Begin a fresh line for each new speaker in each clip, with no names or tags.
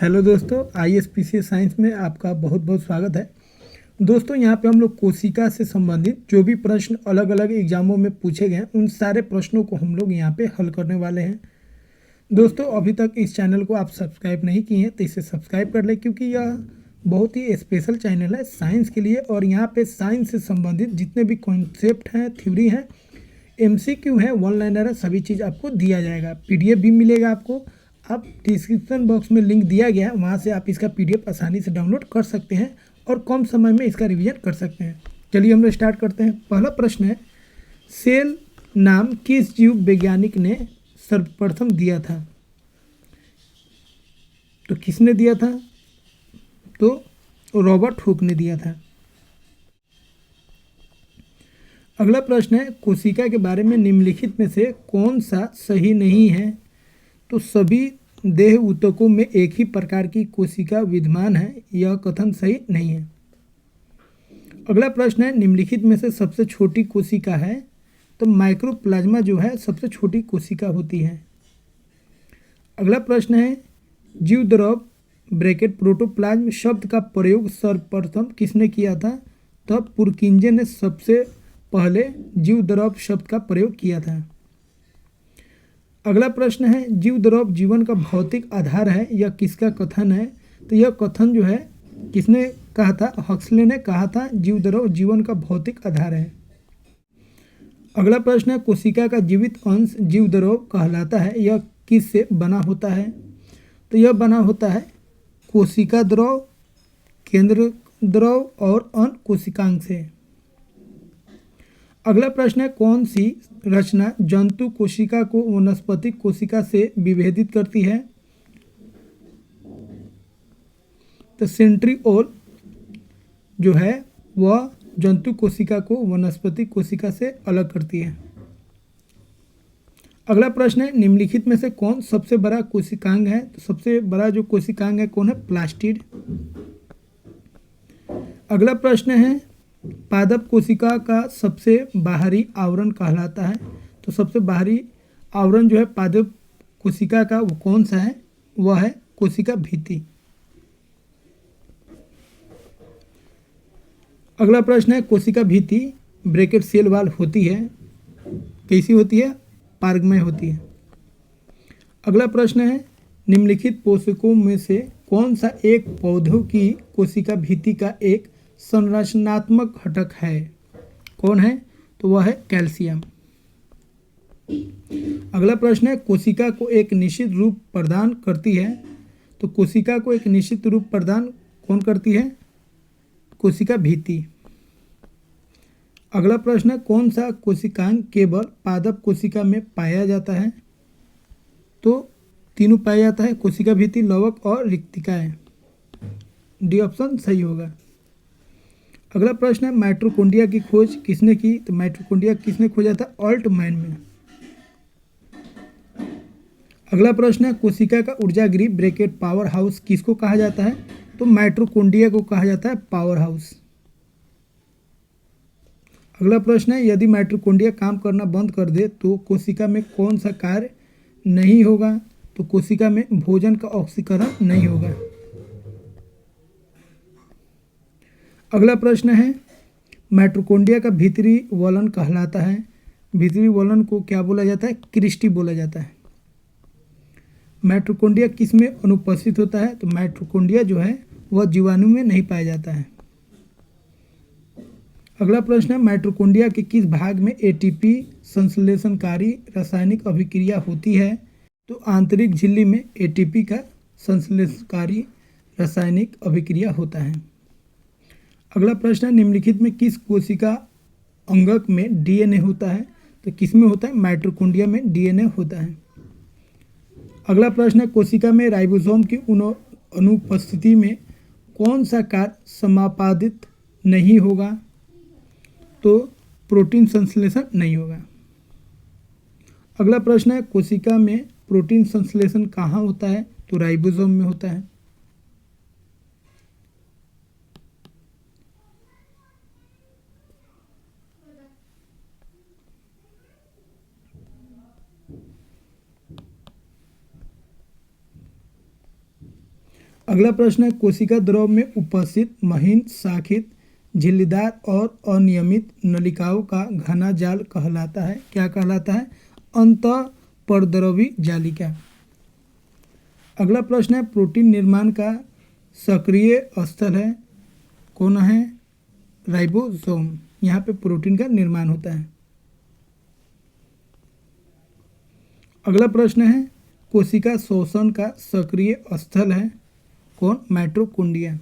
Hello दोस्तों, ISPCS science में आपका बहुत बहुत स्वागत है। दोस्तों, यहाँ पे हम लोग कोशिका से संबंधित जो भी प्रश्न अलग अलग एग्जामों में पूछे गए हैं उन सारे प्रश्नों को हम लोग यहाँ पे हल करने वाले हैं। दोस्तों, अभी तक इस चैनल को आप सब्सक्राइब नहीं किए हैं तो इसे सब्सक्राइब कर लें, क्योंकि यह बहुत ही स्पेशल चैनल है साइंस के लिए। और यहाँ पे साइंस से संबंधित जितने भी कॉन्सेप्ट हैं, थ्योरी हैं, MCQ है, वन लाइनर है, सभी चीज़ आपको दिया जाएगा। PDF भी मिलेगा आपको। आप डिस्क्रिप्शन बॉक्स में लिंक दिया गया है, वहाँ से आप इसका PDF आसानी से डाउनलोड कर सकते हैं और कम समय में इसका रिवीजन कर सकते हैं। चलिए हम लोग स्टार्ट करते हैं। पहला प्रश्न है, सेल नाम किस जीव वैज्ञानिक ने सर्वप्रथम दिया था? तो किसने दिया था? तो रॉबर्ट हुक ने दिया था। अगला प्रश्न है, कोशिका के बारे में निम्नलिखित में से कौन सा सही नहीं है? तो सभी देह ऊतकों में एक ही प्रकार की कोशिका विद्यमान है, यह कथन सही नहीं है। अगला प्रश्न है, निम्नलिखित में से सबसे छोटी कोशिका है? तो माइक्रोप्लाज्मा जो है सबसे छोटी कोशिका होती है। अगला प्रश्न है, जीवद्रव ब्रैकेट प्रोटोप्लाज्म शब्द का प्रयोग सर्वप्रथम किसने किया था? तब पुरकिंजे ने सबसे पहले जीवद्रव शब्द का प्रयोग किया था। अगला प्रश्न है, जीवद्रव जीवन का भौतिक आधार है, यह किसका कथन है? तो यह कथन जो है किसने कहा था? हक्सले ने कहा था जीवद्रव जीवन का भौतिक आधार है। अगला प्रश्न है, कोशिका का जीवित अंश जीवद्रव कहलाता है, यह किससे बना होता है? तो यह बना होता है कोशिका द्रव, केंद्र द्रव और अन्य कोशिकांग से। अगला प्रश्न है, कौन सी रचना जंतु कोशिका को वनस्पतिक कोशिका से विभेदित करती है? तो सेंट्रीओल जो है वह जंतु कोशिका को वनस्पतिक कोशिका से अलग करती है। अगला प्रश्न है, निम्नलिखित में से कौन सबसे बड़ा कोशिकांग है? तो सबसे बड़ा जो कोशिकांग है कौन है? प्लास्टिड। अगला प्रश्न है, पादप कोशिका का सबसे बाहरी आवरण कहलाता है? तो सबसे बाहरी आवरण जो है पादप कोशिका का वो कौन सा है? वह है कोशिका भित्ति। अगला प्रश्न है, कोशिका भित्ति ब्रैकेट सेल वॉल होती है, कैसी होती है? पारगमय होती है। अगला प्रश्न है, निम्नलिखित पोषकों में से कौन सा एक पौधों की कोशिका भित्ति का एक संरचनात्मक घटक है? कौन है? तो वह है कैल्शियम। अगला प्रश्न है, कोशिका को एक निश्चित रूप प्रदान करती है? तो कोशिका को एक निश्चित रूप प्रदान कौन करती है? कोशिका भित्ति। अगला प्रश्न है, कौन सा कोशिकांग केवल पादप कोशिका में पाया जाता है? तो तीनों पाया जाता है, कोशिका भित्ति, लवक और रिक्तिकाएं। डी ऑप्शन सही होगा। अगला प्रश्न है, माइटोकॉन्ड्रिया की खोज किसने की? तो माइटोकॉन्ड्रिया किसने खोजा था? ऑल्टमैन में। अगला प्रश्न है, कोशिका का ऊर्जा गृह ब्रैकेट पावर हाउस किसको कहा जाता है? तो माइटोकॉन्ड्रिया को कहा जाता है पावर हाउस। अगला प्रश्न है, यदि माइटोकॉन्ड्रिया काम करना बंद कर दे तो कोशिका में कौन सा कार्य नहीं होगा? तो कोशिका में भोजन का ऑक्सीकरण नहीं होगा। अगला प्रश्न है, माइटोकॉन्ड्रिया का भीतरी वलन कहलाता है? भीतरी वलन को क्या बोला जाता है? क्रिस्टी बोला जाता है। माइटोकॉन्ड्रिया किस में अनुपस्थित होता है? तो माइटोकॉन्ड्रिया जो है वह जीवाणु में नहीं पाया जाता है। अगला प्रश्न है, माइटोकॉन्ड्रिया के किस भाग में ATP संश्लेषणकारी रासायनिक अभिक्रिया होती है? तो आंतरिक झिल्ली में ATP का संश्लेषणकारी रासायनिक अभिक्रिया होता है। अगला प्रश्न है, निम्नलिखित में किस कोशिका अंगक में DNA होता है? तो किस में होता है? माइटोकॉन्ड्रिया में DNA होता है। अगला प्रश्न है, कोशिका में राइबोसोम की अनुपस्थिति में कौन सा कार्य समापादित नहीं होगा? तो प्रोटीन संश्लेषण नहीं होगा। अगला प्रश्न है, कोशिका में प्रोटीन संश्लेषण कहाँ होता है? तो राइबोसोम में होता है। अगला प्रश्न है, कोशिका द्रव में उपस्थित महीन, शाखित, झिल्लीदार और अनियमित नलिकाओं का घना जाल कहलाता है, क्या कहलाता है? अंतःपरद्रवी जालिका। अगला प्रश्न है, प्रोटीन निर्माण का सक्रिय स्थल है, कौन है? राइबोसोम। यहाँ पे प्रोटीन का निर्माण होता है। अगला प्रश्न है, कोशिका शोषण का सक्रिय स्थल है, कौन? माइटोकॉन्ड्रिया।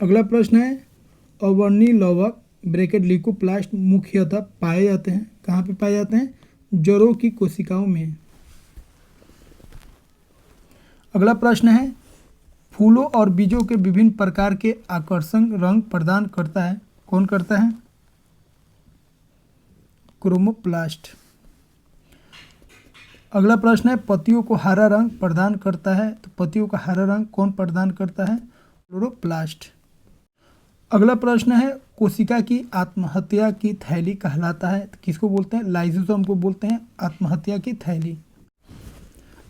अगला प्रश्न है, अवर्णीय लवक ब्रैकेट ल्यूकोप्लास्ट मुख्यतः पाए जाते हैं, कहाँ पे पाए जाते हैं? जड़ों की कोशिकाओं में। अगला प्रश्न है, फूलों और बीजों के विभिन्न प्रकार के आकर्षक रंग प्रदान करता है, कौन करता है? क्रोमोप्लास्ट। अगला प्रश्न है, पत्तियों को हरा रंग प्रदान करता है, तो पत्तियों का हरा रंग कौन प्रदान करता है? क्लोरोप्लास्ट। अगला प्रश्न है, कोशिका की आत्महत्या की थैली कहलाता है, तो किसको बोलते हैं? लाइसोसोम को बोलते हैं आत्महत्या की थैली।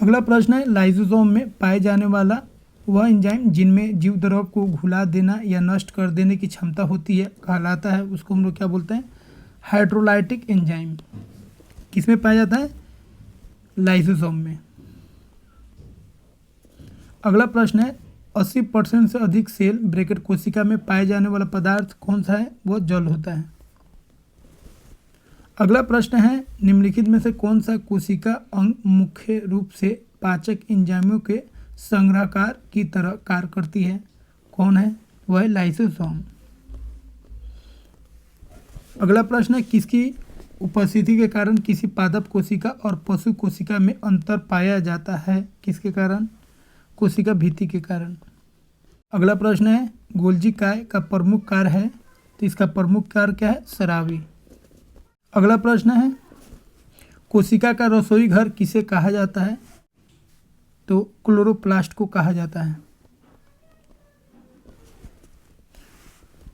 अगला प्रश्न है, लाइसोसोम में पाए जाने वाला वह एंजाइम जिनमें जीव द्रव को घुला देना या नष्ट कर देने की क्षमता होती है कहलाता है, उसको हम लोग क्या बोलते हैं? Hydrolytic enzyme. किसमें पाया जाता है? लाइसोसोम में। अगला प्रश्न है, 80% से अधिक सेल ब्रैकेट कोशिका में पाए जाने वाला पदार्थ कौन सा है? वो जल होता है। अगला प्रश्न है, निम्नलिखित में से कौन सा कोशिका अंग मुख्य रूप से पाचक एंजाइमों के संग्रहकार की तरह कार्य करती है, कौन है? वह है लाइसोसोम। अगला प्रश्न है, किसकी उपस्थिति के कारण किसी पादप कोशिका और पशु कोशिका में अंतर पाया जाता है, किसके कारण? कोशिका भित्ति के कारण। अगला प्रश्न है, गोल्जी काय का प्रमुख कार्य है, तो इसका प्रमुख कार्य क्या है? स्रावी। अगला प्रश्न है, कोशिका का रसोई घर किसे कहा जाता है, तो क्लोरोप्लास्ट को कहा जाता है।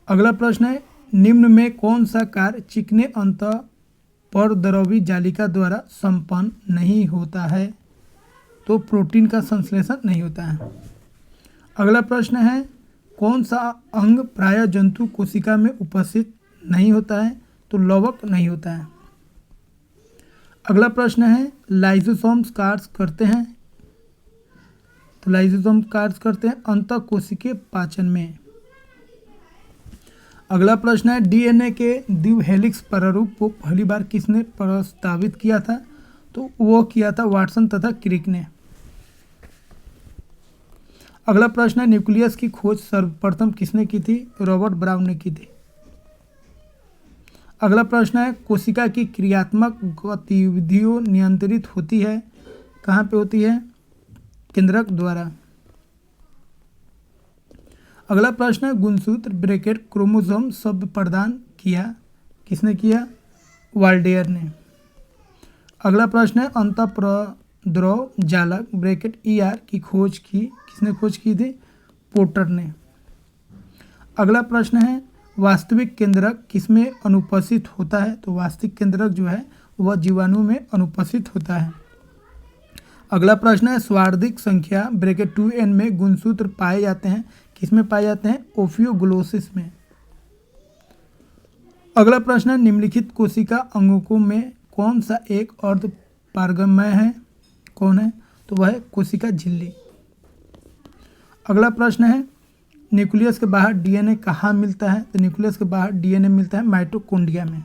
अगला प्रश्न है, निम्न में कौन सा कार्य चिकने अंतःपरद्रवी जालिका द्वारा संपन्न नहीं होता है, तो प्रोटीन का संश्लेषण नहीं होता है। अगला प्रश्न है, कौन सा अंग प्राय जंतु कोशिका में उपस्थित नहीं होता है, तो लवक नहीं होता है। अगला प्रश्न है, लाइसोसोम्स कार्य करते हैं, तो लाइसोसोम कार्य करते हैं अंतःकोशिकीय पाचन में। अगला प्रश्न है, डीएनए के द्विहेलिक्स प्रारूप को पहली बार किसने प्रस्तावित किया था, तो वो किया था वाटसन तथा क्रिक ने। अगला प्रश्न है, न्यूक्लियस की खोज सर्वप्रथम किसने की थी, रॉबर्ट ब्राउन ने की थी। अगला प्रश्न है, कोशिका की क्रियात्मक गतिविधियों नियंत्रित होती है, कहाँ पे होती है, केंद्रक द्वारा। अगला प्रश्न है, गुणसूत्र ब्रैकेट क्रोमोसोम शब्द प्रदान किया, किसने किया, वाल्डेयर ने। अगला प्रश्न है, अंतःप्रद्रव जालक ब्रैकेट ईआर की खोज की, किसने खोज की थी, पोर्टर ने। अगला प्रश्न है, वास्तविक केंद्रक किसमें अनुपस्थित होता है, तो वास्तविक केंद्रक जो है वह जीवाणु में अनुपस्थित होता है। अगला प्रश्न है, स्वार्थिक संख्या ब्रैकेट 2n में गुणसूत्र पाए जाते हैं, किसमें पाए जाते हैं, ओफियोग्लोसिस में। अगला प्रश्न है, निम्नलिखित कोशिका अंगों में कौन सा एक अर्ध पारगम्य है, कौन है, तो वह है कोशिका झिल्ली। अगला प्रश्न है, न्यूक्लियस के बाहर डीएनए कहाँ मिलता है, तो न्यूक्लियस के बाहर डीएनए मिलता है माइटोकॉन्ड्रिया में।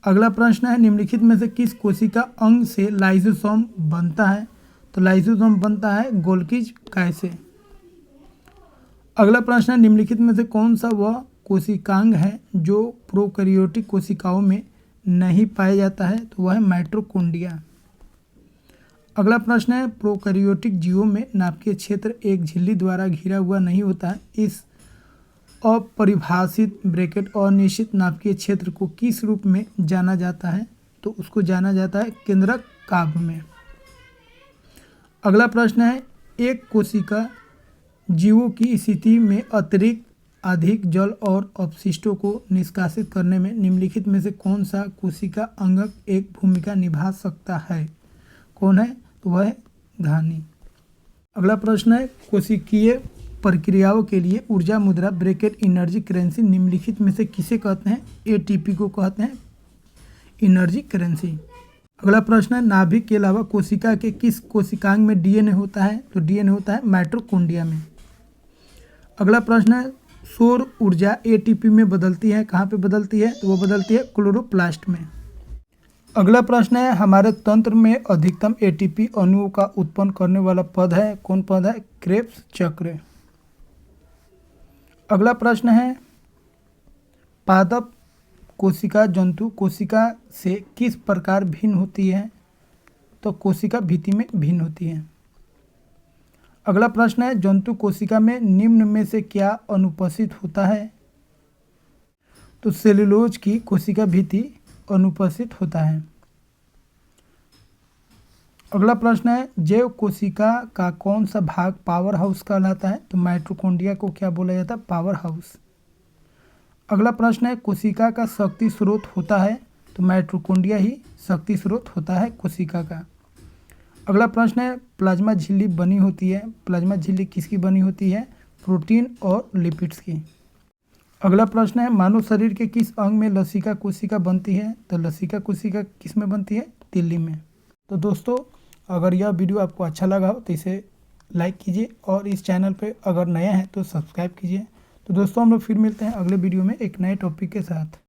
अगला प्रश्न है, निम्नलिखित में से किस कोशिका अंग से लाइसोसोम बनता है, तो लाइसोसोम बनता है गोल्गी काय से। अगला प्रश्न है, निम्नलिखित में से कौन सा वह कोशिकांग है जो प्रोकैरियोटिक कोशिकाओं में नहीं पाया जाता है, तो वह है माइटोकॉन्ड्रिया। अगला प्रश्न है, प्रोकैरियोटिक जीवों में नाभिकीय क्षेत्र एक झिल्ली द्वारा घिरा हुआ नहीं होता है, इस अपरिभाषित ब्रैकेट अनिश्चित नाभिकीय क्षेत्र को किस रूप में जाना जाता है, तो उसको जाना जाता है केंद्रक काव्य में। अगला प्रश्न है, एक कोशिका जीवों की स्थिति में अतिरिक्त अधिक जल और अपशिष्टों को निष्कासित करने में निम्नलिखित में से कौन सा कोशिका अंगक एक भूमिका निभा सकता है, कौन है, तो वह है घानी। अगला प्रश्न है, कोशिकीय प्रक्रियाओं के लिए ऊर्जा मुद्रा ब्रैकेट एनर्जी करेंसी निम्नलिखित में से किसे कहते हैं? एटीपी को कहते हैं एनर्जी करेंसी। अगला प्रश्न है, नाभिक के अलावा कोशिका के किस कोशिकांग में डीएनए होता है? तो डीएनए होता है माइटोकॉन्ड्रिया में। अगला प्रश्न है, सौर ऊर्जा एटीपी में बदलती है, कहाँ पे बदलती है? तो वो बदलती है क्लोरोप्लास्ट में। अगला प्रश्न है, हमारे तंत्र में अधिकतम एटीपी अणुओं का उत्पन्न करने वाला पद है, कौन पद है? क्रेब्स चक्र। अगला प्रश्न है, पादप कोशिका जंतु कोशिका से किस प्रकार भिन्न होती है? तो कोशिका भित्ति में भिन्न होती है। अगला प्रश्न है, जंतु कोशिका में निम्न में से क्या अनुपस्थित होता है? तो सेलुलोज की कोशिका भित्ति अनुपस्थित होता है। अगला प्रश्न है, जैव कोशिका का कौन सा भाग पावर हाउस कहलाता है? तो माइटोकॉन्ड्रिया को क्या बोला जाता है? Power house. अगला प्रश्न है, कोशिका का शक्ति स्रोत होता है? तो माइटोकॉन्ड्रिया ही शक्ति स्रोत होता है कोशिका का। अगला प्रश्न है, प्लाज्मा झिल्ली बनी होती है, प्लाज्मा झिल्ली किसकी बनी होती है? प्रोटीन और लिपिड्स की। अगला प्रश्न है, मानव शरीर के किस अंग में लसिका कोशिका बनती है? तो लसिका कोशिका किस में बनती है? तिल्ली में। तो दोस्तों, अगर यह वीडियो आपको अच्छा लगा हो तो इसे लाइक कीजिए और इस चैनल पे अगर नया है तो सब्सक्राइब कीजिए। तो दोस्तों, हम लोग फिर मिलते हैं अगले वीडियो में एक नए टॉपिक के साथ।